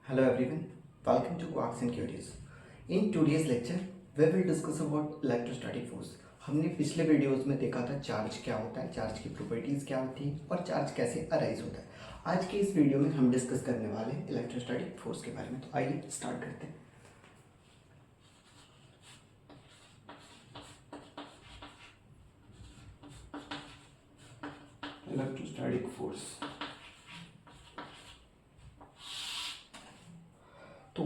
Hello everyone, welcome to Quarks and Cuties. In today's lecture, we will discuss about electrostatic force. हमने पिछले videos में देखा था charge क्या होता है, चार्ज की प्रॉपर्टीज क्या होती है और चार्ज कैसे अराइज होता है। आज के इस वीडियो में हम डिस्कस करने वाले हैं इलेक्ट्रोस्टैटिक फोर्स के बारे में। तो आइए स्टार्ट करते हैं। इलेक्ट्रोस्टैटिक फोर्स तो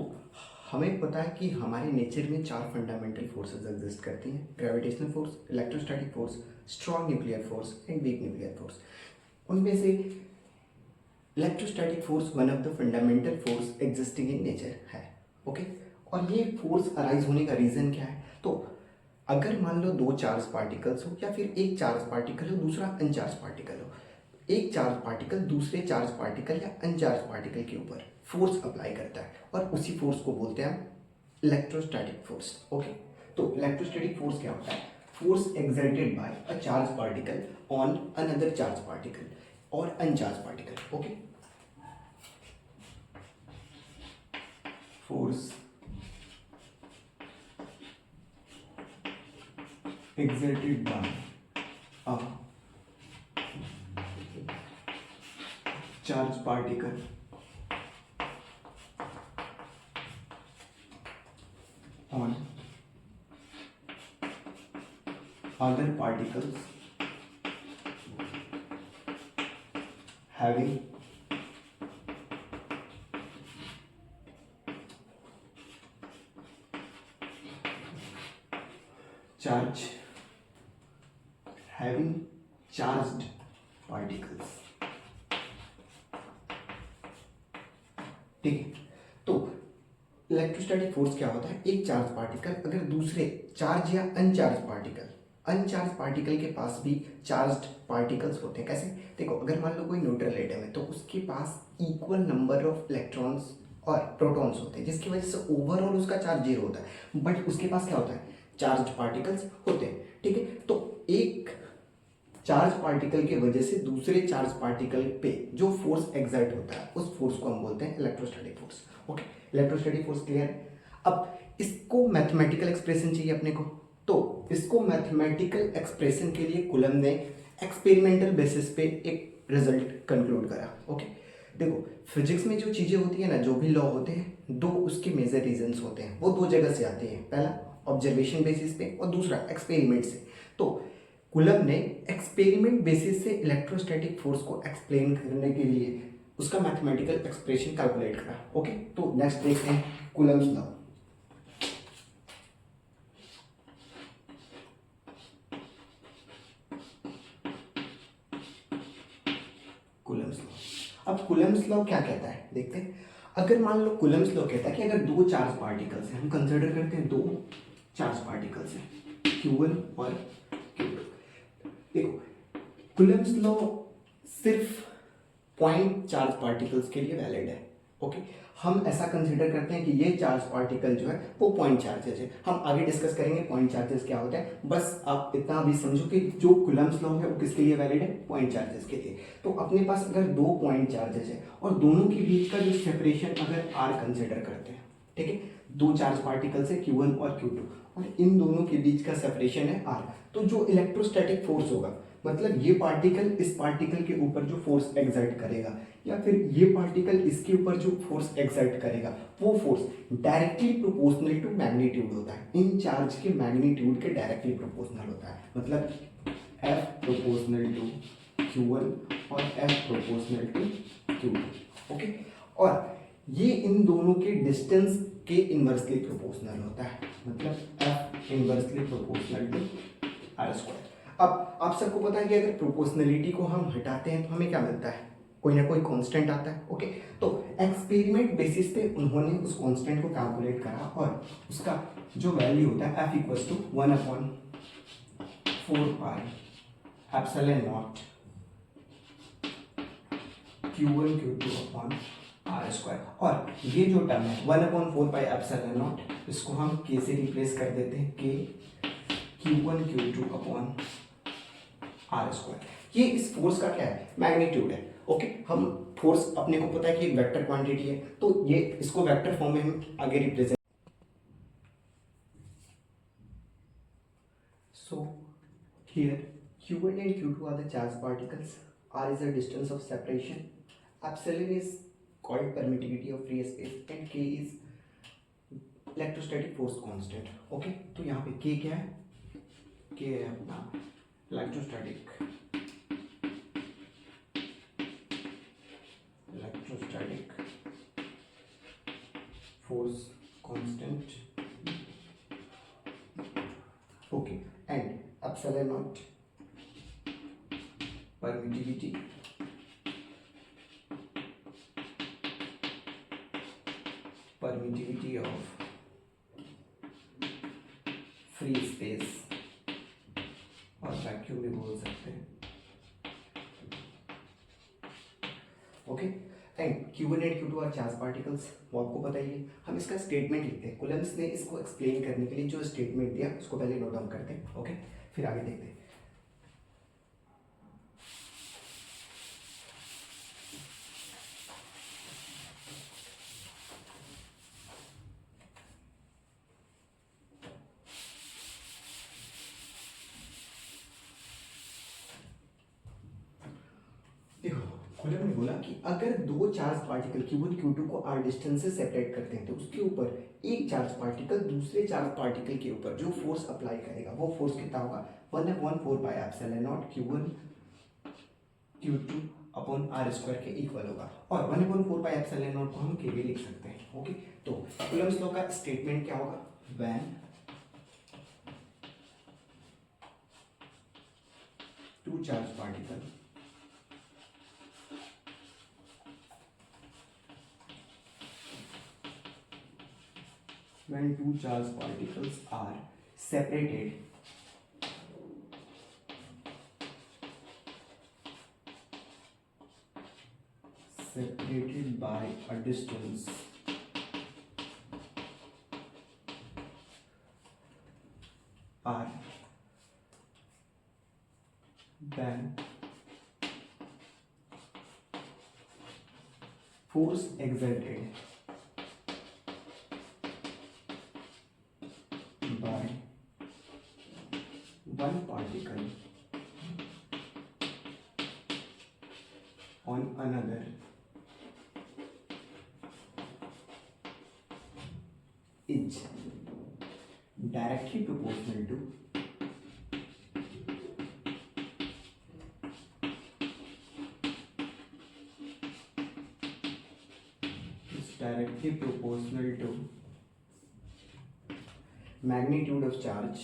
हमें पता है कि हमारे नेचर में चार फंडामेंटल फोर्सेस एग्जिस्ट करती हैं: gravitational force, electrostatic force, strong nuclear force and weak nuclear force. उनमें से electrostatic force one of the fundamental force existing in nature है। ओके, और ये फोर्स अराइज होने का रीज़न क्या है? तो अगर मान लो दो चार्ज पार्टिकल्स हो या फिर एक चार्ज पार्टिकल हो दूसरा अनचार्ज पार्टिकल हो, एक चार्ज पार्टिकल दूसरे चार्ज पार्टिकल या अनचार्ज पार्टिकल के ऊपर फोर्स अप्लाई करता है और उसी फोर्स को बोलते हैं हम इलेक्ट्रोस्टैटिक फोर्स। ओके, तो इलेक्ट्रोस्टैटिक फोर्स क्या होता है? Force exerted by a charge particle on another charge particle और uncharge particle. Okay, force exerted by a charge particle on other particles having charge having charged particles। ठीक है, तो electrostatic force क्या होता है? एक चार्ज पार्टिकल अगर दूसरे चार्ज या अनचार्ज पार्टिकल के पास भी चार्ज्ड पार्टिकल्स होते हैं। कैसे? देखो, अगर मान लो कोई न्यूट्रल एटम है तो उसके पास इक्वल नंबर ऑफ इलेक्ट्रॉन्स और प्रोटॉन्स होते हैं, जिसकी वजह से ओवरऑल उसका चार्ज जीरो होता है, बट उसके पास क्या होता है? चार्ज्ड पार्टिकल्स होते हैं। ठीक है, तो एक चार्ज पार्टिकल की वजह से दूसरे चार्ज पार्टिकल पे जो फोर्स एक्सर्ट होता है उस फोर्स को हम बोलते हैं electrostatic force. Okay, electrostatic force clear है? अब इसको मैथमेटिकल एक्सप्रेशन चाहिए अपने को, तो इसको मैथमेटिकल एक्सप्रेशन के लिए कूलम ने एक्सपेरिमेंटल बेसिस पे एक रिजल्ट कंक्लूड करा। ओके, देखो, फिजिक्स में जो चीज़ें होती है ना, जो भी लॉ होते हैं, दो उसके मेजर रीजन्स होते हैं, वो दो जगह से आते हैं। पहला ऑब्जर्वेशन बेसिस पे और दूसरा एक्सपेरिमेंट से। तो कूलम ने एक्सपेरिमेंट बेसिस से इलेक्ट्रोस्टैटिक फोर्स को एक्सप्लेन करने के लिए उसका मैथमेटिकल एक्सप्रेशन कैलकुलेट करा। ओके, तो नेक्स्ट देखते हैं कूलम्स लॉ। Coulomb's law. अब कूलम्स लॉ क्या कहता है देखते हैं। अगर मान लो कूलम्स लॉ कहता है कि अगर दो चार्ज पार्टिकल्स हैं, हम कंसिडर करते हैं दो चार्ज पार्टिकल्स हैं Q1 और Q2। देखो, कूलम्स लॉ सिर्फ पॉइंट चार्ज पार्टिकल्स के लिए वैलिड है। ओके, हम ऐसा कंसिडर करते हैं कि ये चार्ज पार्टिकल जो है वो पॉइंट चार्जेस है। हम आगे डिस्कस करेंगे पॉइंट चार्जेस क्या होता है, बस आप इतना भी समझो कि जो कूलम्स लॉ है वो किसके लिए वैलिड है? पॉइंट चार्जेस के लिए। तो अपने पास अगर दो पॉइंट चार्जेस है और दोनों के बीच का जो सेपरेशन अगर r कंसिडर करते हैं, ठीक है, दो चार्ज पार्टिकल्स है Q1 और Q2 और इन दोनों के बीच का सेपरेशन है r, तो जो इलेक्ट्रोस्टैटिक फोर्स होगा, मतलब ये पार्टिकल इस पार्टिकल के ऊपर जो फोर्स एक्सर्ट करेगा या फिर ये पार्टिकल इसके ऊपर जो फोर्स एक्सर्ट करेगा, वो force directly proportional to magnitude होता है। इन चार्ज के मैग्नीट्यूड के डायरेक्टली प्रोपोर्शनल होता है, मतलब F प्रोपोर्शनल टू Q1 और F proportional to Q2। Okay, और ये इन दोनों के डिस्टेंस के इन्वर्सली प्रोपोर्शनल होता है, मतलब F inversely proportional to r square. अब आप सबको पता है कि अगर प्रोपोर्शनलिटी को हम हटाते हैं तो हमें क्या मिलता है? कोई ना कोई कांस्टेंट आता है। ओके, तो एक्सपेरिमेंट बेसिस पे उन्होंने उस कांस्टेंट को कैलकुलेट करा और उसका जो वैल्यू होता है F equals to 1/4 pi epsilon naught Q1 Q2 upon r square. और ये जो टर्म है 1/4 पाई एप्सिलॉन नॉट, इसको हम k से रिप्लेस कर देते हैं, k Q1 Q2 upon r square. ये इस फोर्स का क्या है? मैग्नीट्यूड है। ओके, हम फोर्स अपने को पता है कि एक वेक्टर क्वांटिटी है, तो ये इसको वेक्टर फॉर्म में हम आगे represent. So here Q1 and Q2 are the charged particles. R is the distance of separation. Epsilon is called permittivity of free space and K is electrostatic force constant. Okay, तो यहाँ पे K क्या है? K है अपना electrostatic force constant. Okay, and epsilon naught permittivity of free space और vacuum भी बोल सकते हैं। Okay, and Q1 and Q2 are charge particles, वो आपको पता ही है। हम इसका स्टेटमेंट लिखते हैं, कूलम्ब्स ने इसको एक्सप्लेन करने के लिए जो स्टेटमेंट दिया उसको पहले नोट डाउन करते हैं। ओके, फिर आगे देखते हैं। कूलम्ब ने बोला कि अगर दो चार्ज पार्टिकल Q1 Q2 को r डिस्टेंस से सेपरेट करते हैं तो उसके ऊपर एक चार्ज पार्टिकल दूसरे चार्ज पार्टिकल के ऊपर जो फोर्स अप्लाई करेगा वो फोर्स कितना होगा 1/4 pi epsilon naught Q1 Q2 upon r square के इक्वल होगा, और 1/4 पाई एप्सिलॉन नॉट को हम K भी लिख सकते हैं। ओके, तो कूलम्ब्स लॉ का स्टेटमेंट क्या होगा? When two charge particle when two charged particles are separated by a distance r, then force exerted by one particle on another is directly proportional to magnitude of charge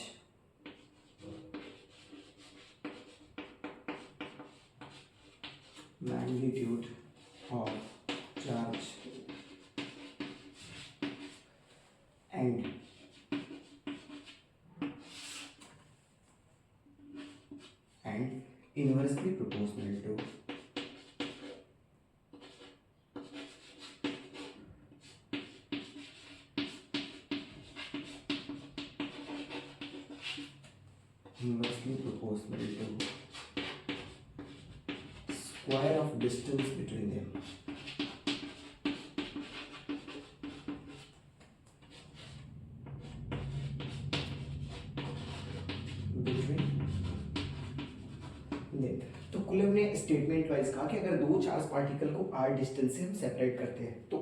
and inversely proportional to square of distance between them. तो coulomb ने statement wise कहा कि अगर दो charge particle को r distance से हम separate करते हैं तो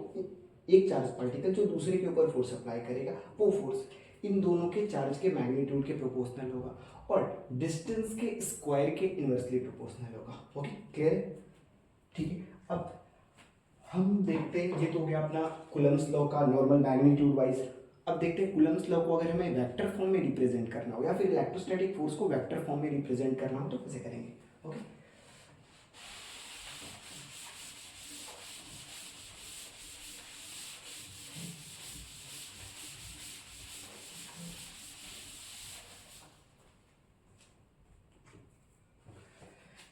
एक चार्ज पार्टिकल जो दूसरे के ऊपर फोर्स अप्लाई करेगा वो फोर्स इन दोनों के चार्ज के मैग्नीट्यूड के प्रोपोर्शनल होगा और डिस्टेंस के स्क्वायर के इनवर्सली प्रोपोर्शनल होगा। ओके, क्लियर है? ठीक है, अब हम देखते हैं, ये तो हो गया अपना कूलम्ब्स लॉ का नॉर्मल मैग्नीट्यूड वाइज। अब देखते हैं कूलम्ब्स लॉ को अगर हमें वेक्टर फॉर्म में रिप्रेजेंट करना हो या फिर इलेक्ट्रोस्टैटिक फोर्स को वेक्टर फॉर्म में रिप्रेजेंट करना हो तो कैसे करेंगे। ओके,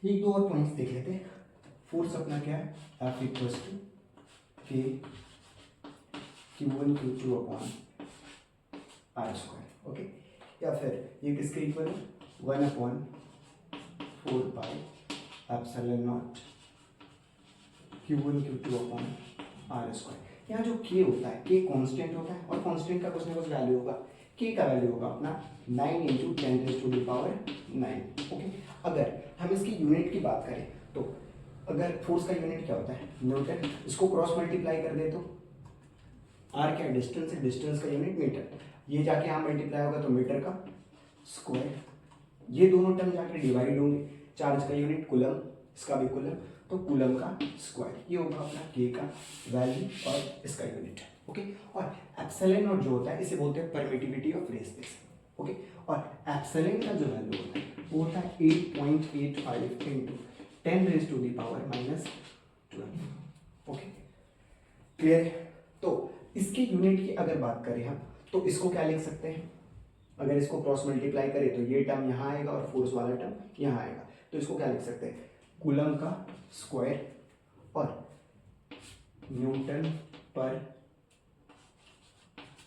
एक दो और पॉइंट्स देख लेते हैं। फोर्स अपना क्या है? F equals to K Q1 Q2 upon R square. Okay, या फिर ये किसके इक्वल है? 1/4 pi epsilon naught Q1 Q2 upon R square. यहाँ जो K होता है, K कांस्टेंट होता है और कांस्टेंट का कुछ ना कुछ वैल्यू होगा। K का वैल्यू होगा अपना 9 इंटू 10⁻⁹ ओके। अगर हम इसकी यूनिट की बात करें तो अगर फोर्स का यूनिट क्या होता है, न्यूटन, इसको क्रॉस मल्टीप्लाई कर दे तो आर क्या डिस्टेंस है, डिस्टेंस का यूनिट मीटर, ये जाके यहाँ मल्टीप्लाई होगा तो मीटर का स्क्वायर, ये दोनों टर्म जाके डिवाइड होंगे, चार्ज का यूनिट कूलम, इसका भी कूलम, तो कूलम का स्क्वायर, ये होगा अपना के का वैल्यू और इसका यूनिट, ओके। और एप्सिलॉन नॉट जो होता है इसे बोलते हैं permittivity of free space, okay. और एप्सिलॉन का जो वैल्यू होता है वो होता है 8.85 इंटू 10⁻⁻12, ओके, क्लियर है। तो इसके यूनिट की अगर बात करें हम तो इसको क्या लिख सकते हैं, अगर इसको क्रॉस मल्टीप्लाई करें तो ये टर्म यहाँ आएगा और फोर्स वाला टर्म यहाँ आएगा, तो इसको क्या लिख सकते हैं, कूलम का स्क्वायर और न्यूटन पर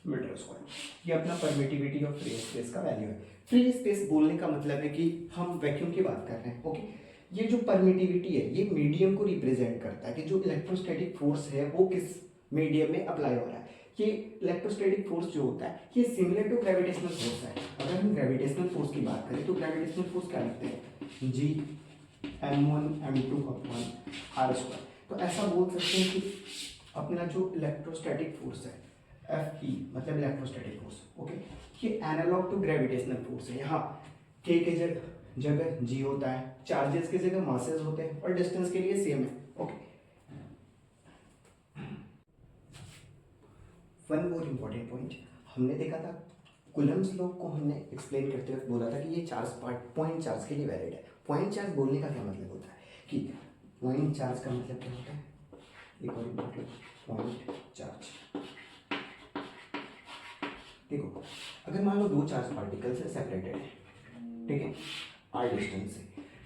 मीटर स्क्वायर, ये अपना परमिटिविटी ऑफ फ्री स्पेस का वैल्यू है। फ्री स्पेस बोलने का मतलब है कि हम वैक्यूम की बात कर रहे हैं, ओके। ये जो परमिटिविटी है ये मीडियम को रिप्रेजेंट करता है कि जो इलेक्ट्रोस्टैटिक फोर्स है वो किस मीडियम में अप्लाई हो रहा है। ये इलेक्ट्रोस्टैटिक फोर्स जो होता है ये सिमिलर टू ग्रेविटेशनल फोर्स है। अगर हम ग्रेविटेशनल फोर्स की बात करें तो ग्रेविटेशनल फोर्स क्या लिखते हैं, G m1 m2 upon R square. तो ऐसा बोल सकते हैं कि अपना जो इलेक्ट्रोस्टैटिक फोर्स है Fe मतलब इलेक्ट्रोस्टैटिक फोर्स, ओके, ये एनालॉग टू ग्रेविटेशनल फोर्स है। यहाँ K के जगह G होता है, चार्जेस की जगह मासेस होते हैं और डिस्टेंस के लिए सेम है, okay. One more important point, हमने देखा था कूलम्स लॉ को हमने एक्सप्लेन करते हुए बोला था कि ये चार्ज पॉइंट चार्ज के लिए वैलिड है। पॉइंट चार्ज बोलने का क्या मतलब होता है कि पॉइंट चार्ज का मतलब क्या होता है, एक और इम्पोर्टेंट, पॉइंट चार्ज, देखो अगर मान लो दो चार्ज पार्टिकल्स से सेपरेटेड है, ठीक है, आर डिस्टेंस से,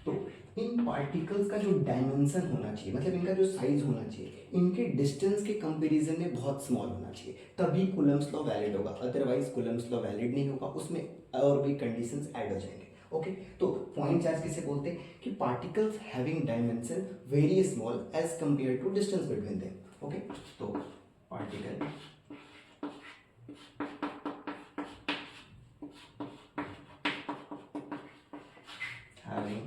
तो इन पार्टिकल्स का जो डायमेंशन होना चाहिए, मतलब इनका जो साइज होना चाहिए, इनके डिस्टेंस के कंपैरिजन में बहुत स्मॉल होना चाहिए, तभी कूलम्स लॉ वैलिड होगा, अदरवाइज कूलम्स लॉ वैलिड नहीं होगा, उसमें और भी कंडीशंस ऐड हो जाएंगे, ओके। तो पॉइंट चार्ज किसे बोलते हैं कि particles having dimension very small as compare to distance between them, okay. तो particle having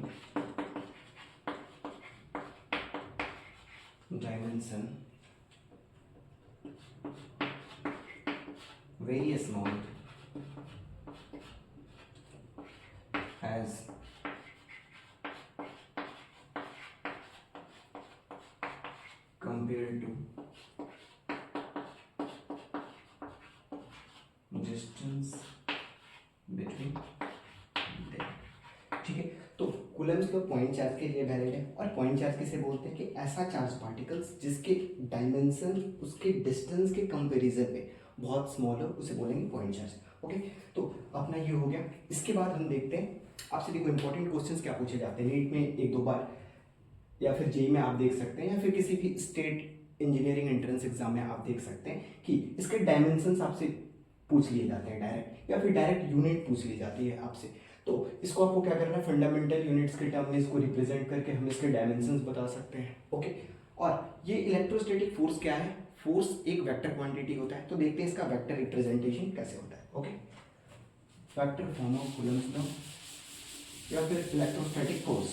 dimension very small as compared to distance between them, ठीक है। तो कूलम्स लॉ पॉइंट चार्ज के लिए वैलिड है। और पॉइंट चार्ज किसे बोलते हैं कि ऐसा चार्ज पार्टिकल्स जिसके डायमेंशन उसके डिस्टेंस के कंपैरिजन में बहुत स्मॉल हो उसे बोलेंगे पॉइंट चार्ज, ओके। तो अपना ये हो गया। इसके बाद हम देखते हैं, आपसे देखो इंपॉर्टेंट क्वेश्चंस क्या पूछे जाते हैं नीट में एक दो बार, या फिर जेई में आप देख सकते हैं, या फिर किसी भी स्टेट इंजीनियरिंग एंट्रेंस एग्जाम में आप देख सकते हैं कि इसके डायमेंशंस आपसे पूछ लिए जाते हैं डायरेक्ट, या फिर डायरेक्ट यूनिट पूछ ली जाती है आपसे। तो इसको आपको क्या करना है, फंडामेंटल यूनिट्स के टर्म में इसको रिप्रेजेंट करके हम इसके डायमेंशंस बता सकते हैं, ओके। और ये इलेक्ट्रोस्टैटिक फोर्स क्या है, फोर्स एक वेक्टर क्वांटिटी होता है। तो देखते हैं इसका वेक्टर रिप्रेजेंटेशन कैसे होता है, okay. Vector form of Coulomb's law या फिर इलेक्ट्रोस्टैटिक फोर्स,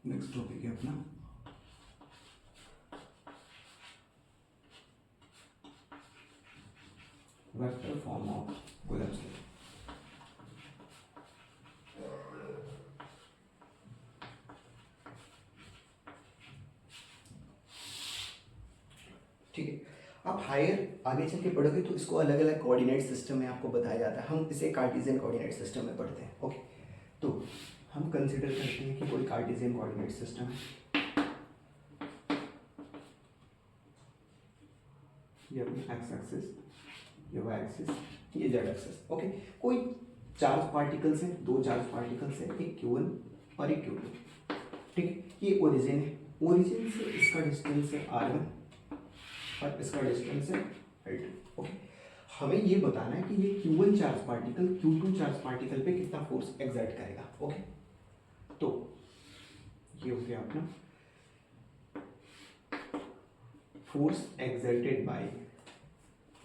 नेक्स्ट टॉपिक है अपना vector form of Coulomb's law. ठीक है, आप हायर आगे चल के पढ़ोगे तो इसको अलग अलग कोऑर्डिनेट सिस्टम में आपको बताया जाता है। हम इसे कार्टेशियन कोऑर्डिनेट सिस्टम में पढ़ते हैं, ओके। तो हम कंसिडर करते हैं कि कोई कार्टेशियन कोऑर्डिनेट सिस्टम है, ये अपनी एक्स एक्सिस, ये वाई एक्सिस, ये जेड एक्सिस, ओके। कोई चार्ज पार्टिकल्स हैं, दो चार्ज पार्टिकल्स हैं, एक Q1 और एक Q2, ठीक है। ये ओरिजिन है, ओरिजिन से इसका डिस्टेंस है R1 और इसका डिस्टेंस है L2, ओके। हमें ये बताना है कि ये Q1 charge particle Q2 charge particle पे कितना फोर्स एक्सर्ट करेगा। ओके, तो ये हो गया अपना फोर्स एक्सर्टेड बाय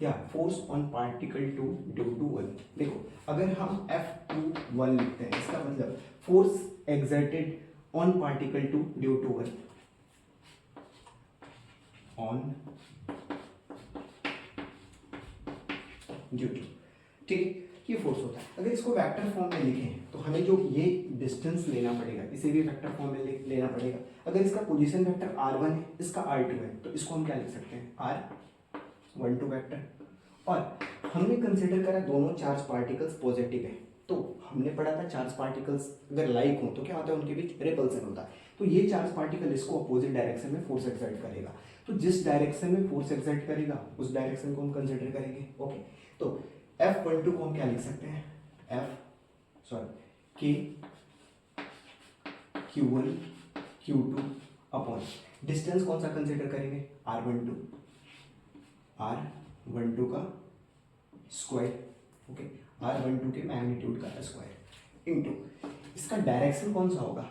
या force on particle two due to one. देखो अगर हम F21 लिखते हैं इसका मतलब force exerted on particle two due to one, on due to, ठीक है, ये फोर्स होता है। अगर इसको वेक्टर फॉर्म में लिखें तो हमें जो ये डिस्टेंस लेना पड़ेगा, इसे भी वेक्टर फॉर्म में लेना पड़ेगा। अगर इसका पोजीशन वेक्टर r1 है, इसका r2 है, तो इसको हम क्या लिख सकते हैं, r12 वेक्टर। और हमने कंसिडर करा दोनों चार्ज पार्टिकल्स पॉजिटिव है, तो हमने पढ़ा था चार्ज पार्टिकल्स अगर लाइक हो तो क्या होता है, उनके बीच रिपल्सन होता है। तो ये चार्ज पार्टिकल इसको अपोजिट डायरेक्शन में फोर्स एक्सर्ट करेगा, तो जिस डायरेक्शन में फोर्स एक्सर्ट करेगा उस डायरेक्शन को हम कंसिडर करेंगे। ओके, तो F12 को हम क्या लिख सकते हैं, K Q1 Q2 upon distance कौन सा कंसिडर करेंगे, R12 का स्क्वायर। ओके, R12 के मैग्नीट्यूड का स्क्वायर इनटू इसका डायरेक्शन कौन सा होगा,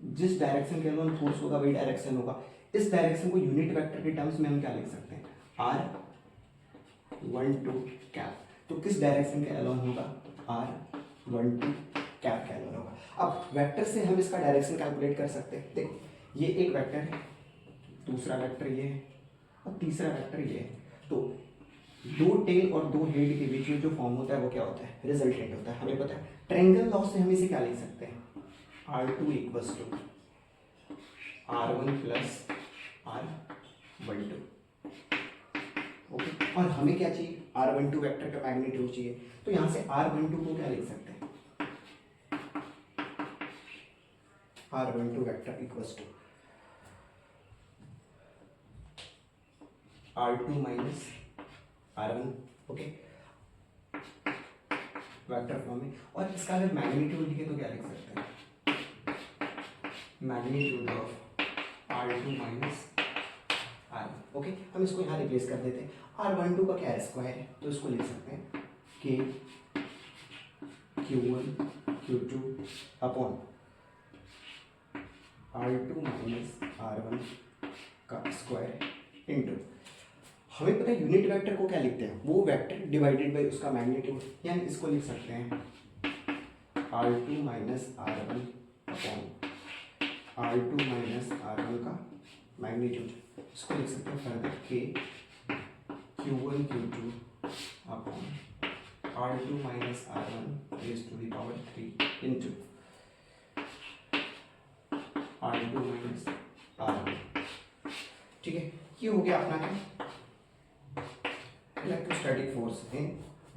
जिस डायरेक्शन के अंदर फोर्स होगा वही डायरेक्शन होगा। इस डायरेक्शन को यूनिट वेक्टर के टर्म्स में हम क्या लिख सकते हैं, R12 कैप। तो किस डायरेक्शन के अलोन होगा, R12 कैप के अलोन होगा। अब वेक्टर से हम इसका डायरेक्शन कैलकुलेट कर सकते हैं। देखो ये एक वेक्टर है, दूसरा वेक्टर ये है और तीसरा वेक्टर ये है। तो दो टेल और दो हेड के बीच में जो फॉर्म होता है वो क्या होता है, रिजल्टेंट होता है। हमें पता है ट्रायंगल लॉ से हम इसे क्या लिख सकते हैं, R2 equals to R1 plus R12। Okay, और हमें क्या चाहिए, R12 वेक्टर का मैग्नीट्यूड चाहिए। तो यहां से R12 को क्या लिख सकते हैं, R12 vector equals to R2 minus R1। Okay, vector form में। और इसका अगर मैग्नीट्यूड लिखे तो क्या लिख सकते हैं, magnitude of R2 minus R1। Okay, हम इसको यहाँ रिप्लेस कर देते हैं। R12 का क्या है, स्क्वायर है, तो इसको लिख सकते हैं K Q1 Q2 upon R2 minus R1 का स्क्वायर इनटू, हमें पता है यूनिट वेक्टर को क्या लिखते हैं, वो वेक्टर डिवाइडेड बाय उसका मैग्नीट्यूड, यानी इसको लिख सकते हैं R2 minus R1 upon R2 minus R1 का मैग्नीट्यूड। इसको लिख सकते हैं further K Q1 Q2 upon R2 minus R1 raise to the power 3 into R2 minus R1। ठीक है, ये हो गया अपना क्या, electrostatic force in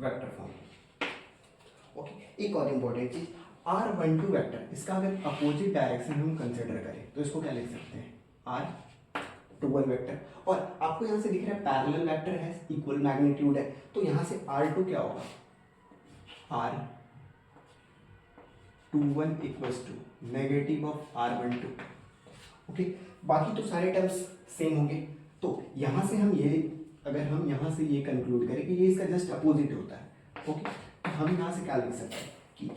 vector form. Okay, एक और इंपॉर्टेंट चीज, R12 वेक्टर, इसका अगर अपोजिट डायरेक्शन हम कंसिडर करें तो इसको क्या लिख सकते हैं, R21 वेक्टर। और आपको यहाँ से दिख रहा है पैरेलल वेक्टर है, इक्वल मैग्नीट्यूड है, तो यहाँ से R2 क्या होगा, R21 equals to negative of R12। Okay, बाकी तो सारे टर्म्स सेम होंगे। तो यहाँ से हम ये, अगर हम यहाँ से ये कंक्लूड करें कि ये इसका जस्ट अपोजिट होता है। ओके, तो हम यहाँ से क्या लिख सकते हैं कि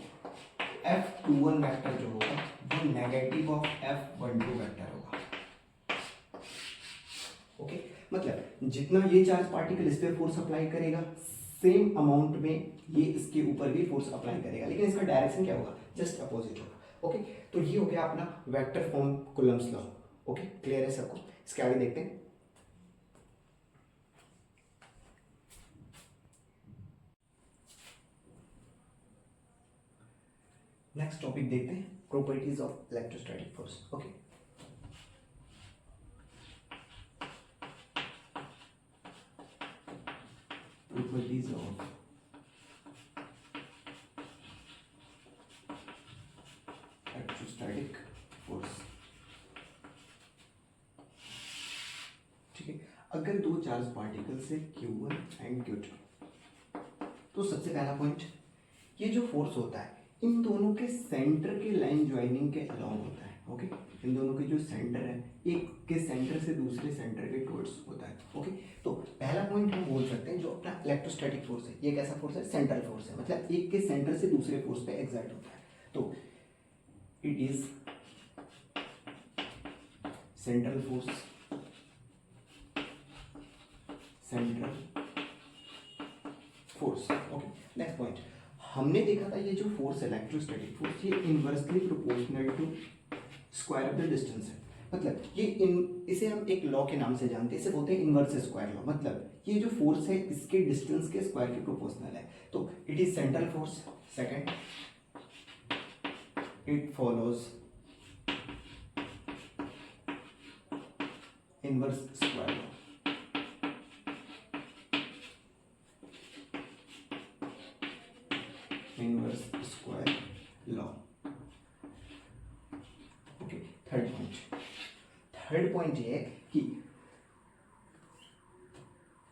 F21 वेक्टर जो होगा वो नेगेटिव ऑफ F12 वेक्टर होगा। ओके, मतलब जितना ये चार्ज पार्टिकल इस पर फोर्स अप्लाई करेगा, सेम अमाउंट में ये इसके ऊपर भी फोर्स अप्लाई करेगा, लेकिन इसका डायरेक्शन क्या होगा, जस्ट अपोजिट होगा। ओके, तो ये हो गया अपना vector form Coulomb's law. Okay, clear है सबको, इसके आगे देखते हैं। नेक्स्ट टॉपिक देखते हैं, properties of electrostatic force. Okay, properties of electrostatic force. ठीक है, अगर दो चार्ज पार्टिकल से Q1 एंड Q2, तो सबसे पहला पॉइंट, ये जो फोर्स होता है इन दोनों के सेंटर के लाइन ज्वाइनिंग के अलोंग होता है। ओके, इन दोनों के जो सेंटर है, एक के सेंटर से दूसरे सेंटर के टुवर्ड्स होता है। ओके, तो पहला पॉइंट हम बोल सकते हैं जो अपना इलेक्ट्रोस्टैटिक फोर्स है, ये कैसा फोर्स है, सेंट्रल फोर्स है, मतलब एक के सेंटर से दूसरे फोर्स पे एक्सर्ट होता है। तो it is central force, central force. Okay, next point, हमने देखा था ये जो फोर्स है इलेक्ट्रोस्टैटिक फोर्स, ये inversely proportional to square of the distance है। मतलब ये इसे हम एक लॉ के नाम से जानते हैं, इसे बोलते हैं इनवर्स स्क्वायर लॉ। मतलब ये जो फोर्स है इसके डिस्टेंस के स्क्वायर के प्रोपोर्शनल है। तो it is central force. Second, it follows inverse square law. Inverse square law. Okay, third point ये है कि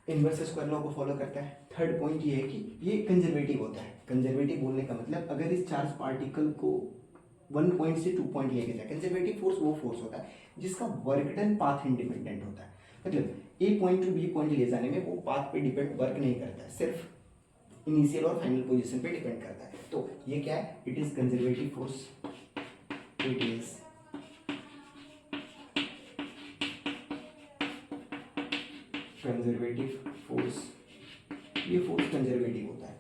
इनवर्स स्क्वायर लॉ को फॉलो करता है। थर्ड पॉइंट ये है कि ये कंजर्वेटिव होता है। कंजर्वेटिव बोलने का मतलब अगर इस चार्ज पार्टिकल को 1 पॉइंट से 2 पॉइंट लेके जाए, कंजर्वेटिव फोर्स वो फोर्स होता है जिसका वर्क डन पाथ इंडिपेंडेंट होता है। मतलब ए पॉइंट टू बी पॉइंट ले जाने में वो पाथ पे डिपेंड वर्क नहीं करता है, सिर्फ इनिशियल और फाइनल पोजीशन पे डिपेंड करता है। तो ये क्या है, it is conservative force. It is conservative force, ये फोर्स कंजर्वेटिव होता है।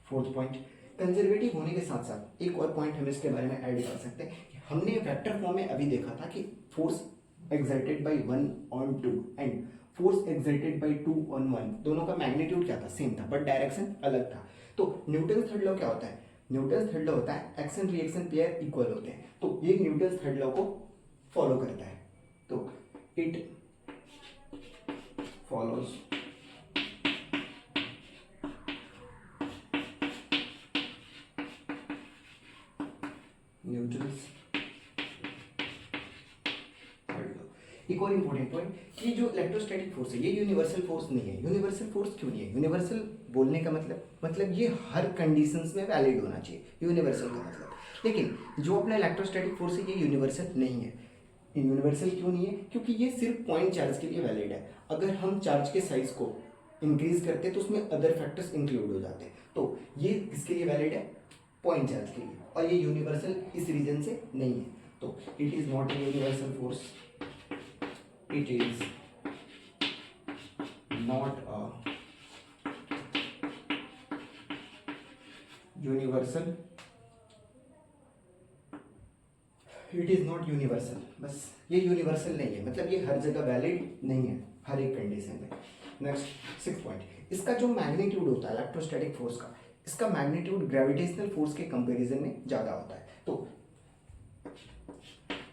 फोर्थ पॉइंट, कंजर्वेटिव होने के साथ साथ एक और पॉइंट हम इसके बारे में ऐड कर सकते हैं। हमने वेक्टर फॉर्म में अभी देखा था कि force exerted bye 1 on 2 and force exerted bye 2 on 1, दोनों का मैग्नीट्यूड क्या था, सेम था, बट डायरेक्शन अलग था। तो न्यूटन थर्ड लॉ क्या होता है, न्यूटन थर्ड लॉ होता है एक्शन रिएक्शन पेयर इक्वल होते हैं। तो ये न्यूटन थर्ड लॉ को फॉलो करता है। तो it follows Newton's third law. एक और इंपॉर्टेंट पॉइंट कि जो इलेक्ट्रोस्टैटिक फोर्स है ये यूनिवर्सल फोर्स नहीं है। यूनिवर्सल फोर्स क्यों नहीं है, यूनिवर्सल बोलने का मतलब ये हर कंडीशंस में वैलिड होना चाहिए, यूनिवर्सल का मतलब। लेकिन जो अपना इलेक्ट्रोस्टैटिक फोर्स है ये यूनिवर्सल नहीं है। यूनिवर्सल क्यों नहीं है, क्योंकि ये सिर्फ पॉइंट चार्ज के लिए वैलिड है। अगर हम चार्ज के साइज को इंक्रीज करते हैं तो उसमें अदर फैक्टर्स इंक्लूड हो जाते हैं। तो ये किसके लिए वैलिड है, पॉइंट चार्ज के लिए, और ये यूनिवर्सल इस रीजन से नहीं है। तो it is not a universal force, it is not a universal, it is not universal. बस ये यूनिवर्सल नहीं है, मतलब ये हर जगह वैलिड नहीं है हर एक कंडीशन में। नेक्स्ट 6 पॉइंट, इसका जो मैग्नीट्यूड होता है इलेक्ट्रोस्टैटिक फोर्स का, इसका मैग्नीट्यूड ग्रेविटेशनल फोर्स के कंपैरिजन में ज़्यादा होता है। तो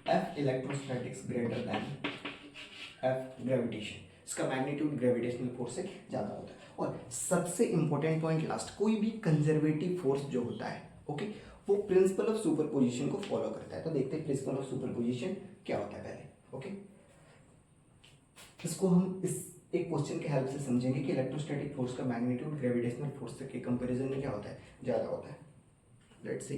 F electrostatics greater than F gravitation, इसका मैग्नीट्यूड ग्रेविटेशनल फोर्स से ज़्यादा होता है। और सबसे इंपॉर्टेंट पॉइंट लास्ट, कोई भी कंजर्वेटिव फोर्स जो होता है, ओके, वो प्रिंसिपल ऑफ सुपरपोजिशन को फॉलो करता है। तो देखते हैं प्रिंसिपल ऑफ सुपरपोजिशन क्या होता है पहले। ओके, इसको हम इस एक क्वेश्चन के हेल्प से समझेंगे कि इलेक्ट्रोस्टैटिक फोर्स का मैग्नीट्यूड ग्रेविटेशनल फोर्स के कंपैरिजन में क्या होता है, ज़्यादा होता है। Let's see.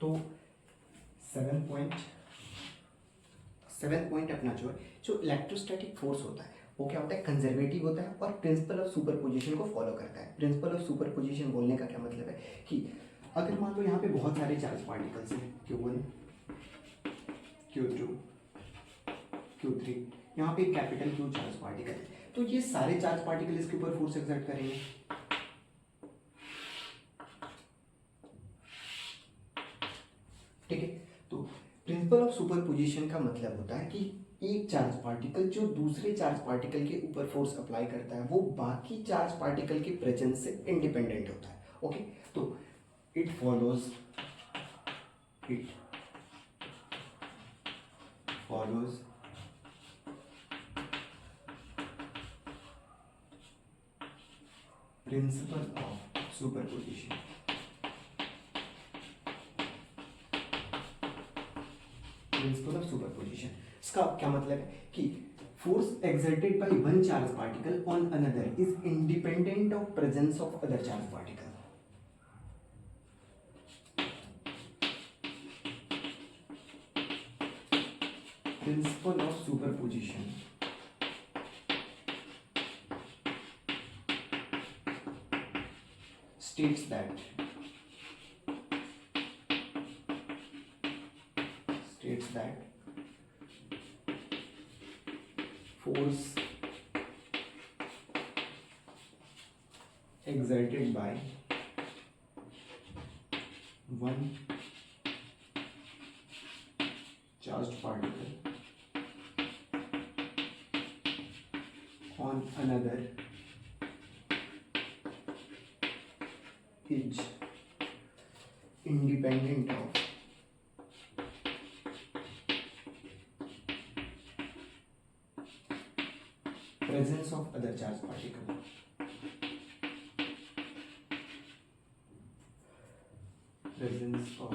तो 7 पॉइंट अपना जो इलेक्ट्रोस्टैटिक फोर्स होता है वो क्या होता है, कंजर्वेटिव होता है और प्रिंसिपल ऑफ सुपरपोजिशन को फॉलो करता है। प्रिंसिपल ऑफ सुपरपोजिशन बोलने का क्या मतलब है कि अगर मान लो यहाँ पे बहुत सारे चार्ज पार्टिकल्स हैं, Q1, Q2, Q3, यहाँ पे कैपिटल Q चार्ज पार्टिकल है, तो ये सारे चार्ज पार्टिकल इसके ऊपर फोर्स एक्सर्ट करेंगे। ठीक है, तो प्रिंसिपल ऑफ सुपरपोजिशन का मतलब होता है कि एक चार्ज पार्टिकल जो दूसरे चार्ज पार्टिकल के ऊपर फोर्स अप्लाई करता है वो बाकी चार्ज पार्टिकल के प्रेजेंस से इंडिपेंडेंट होता है। ओके, तो it follows principle of superposition. Superposition. इसका क्या मतलब है कि force exerted by one charge particle on another is independent of presence of other charge particle. Principle of superposition states that force exerted by one charged particle on another is independent of presence of other charged particle. Presence of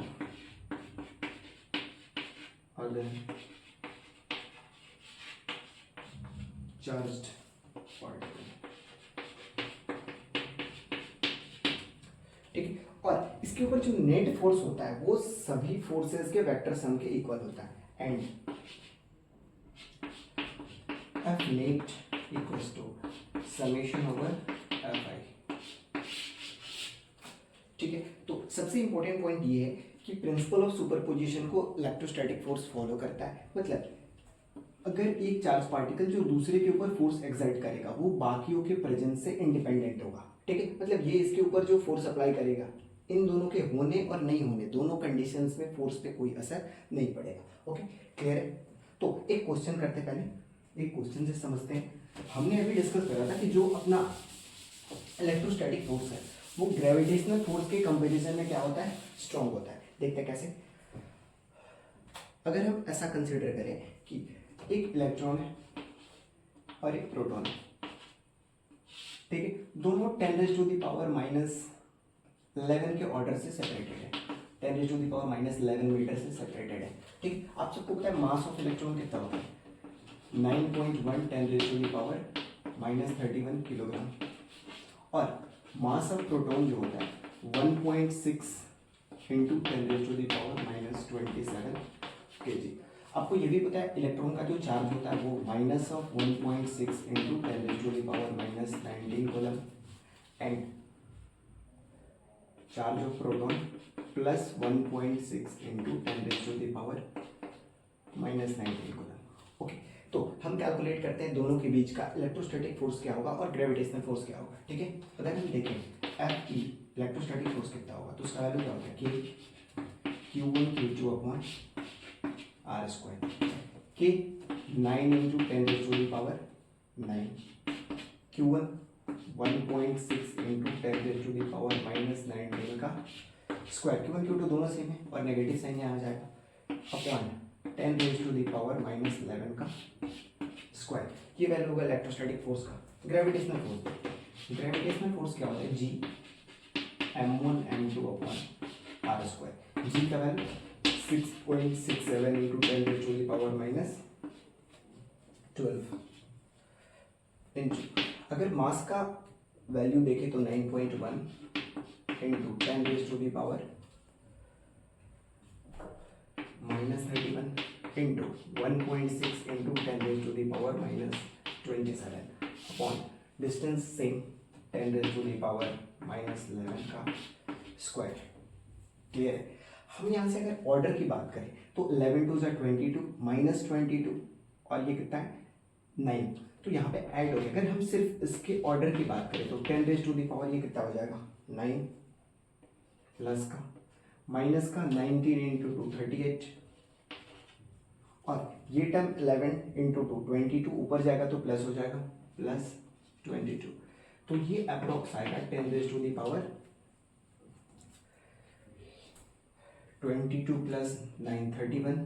other charged particle. ठीक है, और इसके ऊपर जो net force होता है वो सभी फोर्सेस के वेक्टर सम के इक्वल होता है and F net equals to summation over Fi. ठीक है, तो सबसे इंपॉर्टेंट पॉइंट ये है कि प्रिंसिपल ऑफ सुपरपोजिशन को इलेक्ट्रोस्टैटिक फोर्स फॉलो करता है। मतलब अगर एक चार्ज पार्टिकल जो दूसरे के ऊपर फोर्स एक्सर्ट करेगा वो बाकियों के प्रेजेंस से इंडिपेंडेंट होगा। ठीक है, मतलब ये इसके ऊपर जो फोर्स अप्लाई करेगा इन दोनों के होने और नहीं होने दोनों कंडीशंस में फोर्स पे कोई असर नहीं पड़ेगा। ओके, क्लियर है? तो एक क्वेश्चन करते पहले, एक क्वेश्चन से समझते हैं। हमने अभी डिस्कस करा था कि जो अपना इलेक्ट्रोस्टैटिक फोर्स है वो ग्रेविटेशनल फोर्स के कंपैरिजन में क्या होता है, स्ट्रॉन्ग होता है। देखते हैं कैसे। अगर हम ऐसा कंसिडर करें कि एक इलेक्ट्रॉन है और एक प्रोटॉन है, ठीक है, दोनों 10⁻⁻11 के ऑर्डर से सेपरेटेड है, 10⁻⁻11 मीटर से सेपरेटेड है। ठीक, आप सबको पता है मास ऑफ इलेक्ट्रॉन कितना होता है, 9.1 10⁻⁻31 किलोग्राम, और मास ऑफ प्रोटॉन जो होता है 1.6 इंटू 10⁻⁻27 kg। आपको ये भी पता है इलेक्ट्रॉन का जो चार्ज होता है वो -1.6 into 10⁻⁻19 coulomb and charge of proton +1.6 into 10⁻⁻19 coulomb. Okay, तो हम कैलकुलेट करते हैं दोनों के बीच का इलेक्ट्रोस्टैटिक फोर्स क्या होगा और ग्रेविटेशनल फोर्स क्या होगा। ठीक है, अगर हम देखें F ई इलेक्ट्रोस्टैटिक फोर्स कितना होगा तो उसका वैल्यू क्या होता है, K Q1 Q2 upon R², K 9 into 10⁻⁹, Q1 1.6 into 10⁻⁻19 का स्क्वायर, Q1 Q2 दोनों सेम है और नेगेटिव साइन यहाँ आ जाएगा, अपॉन 10⁻⁻11 का स्क्वायर। ये वैल्यू होगा इलेक्ट्रोस्टैटिक फोर्स का। ग्रेविटेशनल फोर्स, ग्रेविटेशनल फोर्स क्या होता है, G m1 m2 upon R²। G का वैल्यू 6.67 इंटू 10⁻⁻12 इंटू, अगर मास का वैल्यू देखें तो 9.1 into 10⁻⁻31 into 1.6 into 10⁻⁻27 upon distance same 10⁻⁻11 का स्क्वायर। क्लियर है? हम यहाँ से अगर ऑर्डर की बात करें तो 11 2 22 -22 और ये कितना है 9, तो यहाँ पे ऐड हो गया। अगर हम सिर्फ इसके ऑर्डर की बात करें तो 10⁻⁻ ये कितना हो जाएगा 9 प्लस का माइनस का 19 इंटू 2 38 और ये टर्म 11 इंटू 2 22 ऊपर जाएगा तो प्लस हो जाएगा +22, तो ये अप्रोक्स आएगा 10⁻22 प्लस 9 31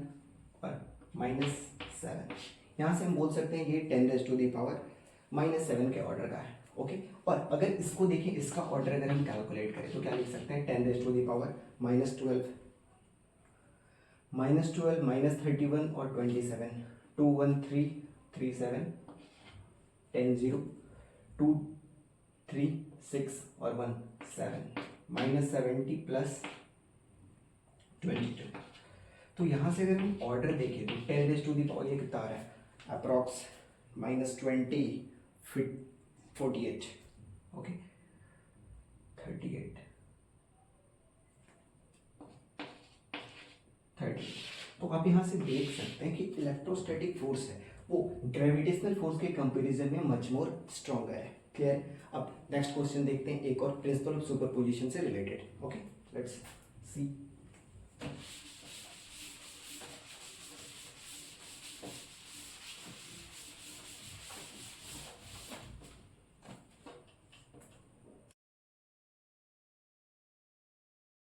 और -7। यहाँ से हम बोल सकते हैं ये 10⁻⁻7 के ऑर्डर का है। ओके, और अगर इसको देखें इसका ऑर्डर अगर हम कैलकुलेट करें तो क्या लिख सकते हैं 10⁻⁻12 -12 -31 और 27, 2 1 3 3 7 10 0, 2 3 6 और 1 7, -70 प्लस 22। तो यहाँ से अगर हम ऑर्डर देखें तो 10⁻⁴ ये कितना आ रहा है अप्रॉक्स -20 फिट 48, ओके 38 30। तो आप यहाँ से देख सकते हैं कि इलेक्ट्रोस्टैटिक फोर्स है वो ग्रेविटेशनल फोर्स के कंपैरिजन में मच मोर स्ट्रॉन्गर है। क्लियर। अब नेक्स्ट क्वेश्चन देखते हैं, एक और प्रिंसिपल ऑफ सुपरपोजिशन से रिलेटेड। Okay let's see.